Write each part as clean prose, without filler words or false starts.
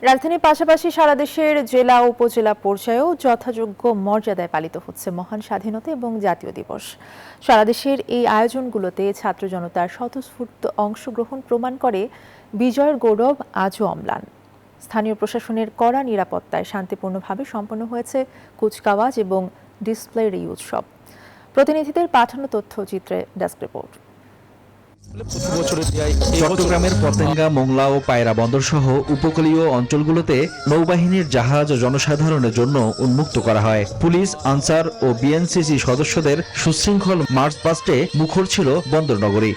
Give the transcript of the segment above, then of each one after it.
রাজধানীর পাশাপাশি সারা দেশের জেলা ও উপজেলা পর্যায়েও যথাযোগ্য মর্যাদায় পালিত হচ্ছে মহান স্বাধীনতা এবং জাতীয় দিবস। সারা দেশের এই আয়োজনগুলোতে ছাত্র জনতার স্বতঃস্ফূর্ত অংশগ্রহণ প্রমাণ করে বিজয়ের গৌরব আজও অম্লান। স্থানীয় প্রশাসনের কড়া নিরাপত্তায় শান্তিপূর্ণভাবে সম্পন্ন হয়েছে কুচকাওয়াজ এবং ডিসপ্লের এই উৎসব। প্রতিনিধিদের পাঠানো তথ্যচিত্রে ডেস্ক রিপোর্ট। চট্টগ্রামের পতেঙ্গা, মোংলা ও পায়রা বন্দর সহ উপকূলীয় অঞ্চলগুলোতে নৌবাহিনীর জাহাজ জনসাধারণের জন্য উন্মুক্ত করা হয়। পুলিশ, আনসার ও বিএনসিসি সদস্যদের সুশৃঙ্খল মার্চ পাস্টে মুখর ছিল বন্দরনগরী।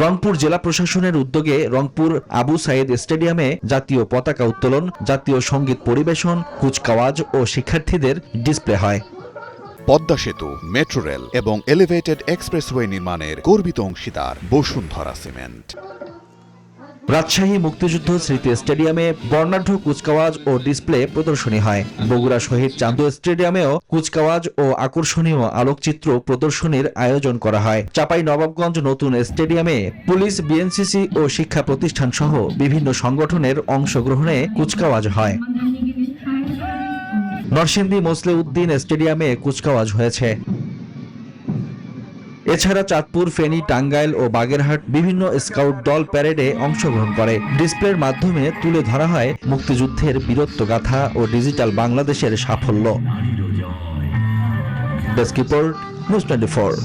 রংপুর জেলা প্রশাসনের উদ্যোগে রংপুর আবু সাইদ স্টেডিয়ামে জাতীয় পতাকা উত্তোলন, জাতীয় সঙ্গীত পরিবেশন, কুচকাওয়াজ ও শিক্ষার্থীদের ডিসপ্লে হয়। পদ্মা সেতু, মেট্রো রেল এবং এলিভেটেড এক্সপ্রেসওয়ে নির্মাণের গর্বিত অংশীদার বসুন্ধরা সিমেন্ট। রাজশাহী মুক্তিযুদ্ধ স্মৃতি স্টেডিয়ামে বর্ণাঢ্য কুচকাওয়াজ ও ডিসপ্লে প্রদর্শনী হয়। বগুড়া শহীদ চান্দু স্টেডিয়ামেও কুচকাওয়াজ ও আকর্ষণীয় আলোকচিত্র প্রদর্শনীর আয়োজন করা হয়। চাঁপাই নবাবগঞ্জ নতুন স্টেডিয়ামে পুলিশ, বিএনসিসি ও শিক্ষা প্রতিষ্ঠান সহ বিভিন্ন সংগঠনের অংশগ্রহণে কুচকাওয়াজ হয়। নরসিংদী মোসলেউদ্দিন স্টেডিয়ামে কুচকাওয়াজ হয়েছে। এছাড়া চাঁদপুর, ফেনী, টাঙ্গাইল ও বাগেরহাট বিভিন্ন স্কাউট দল প্যারেডে অংশগ্রহণ করে। ডিসপ্লের মাধ্যমে তুলে ধরা হয় মুক্তিযুদ্ধের বীরত্বগাথা ও ডিজিটাল বাংলাদেশের সাফল্য। Desk report, news 24।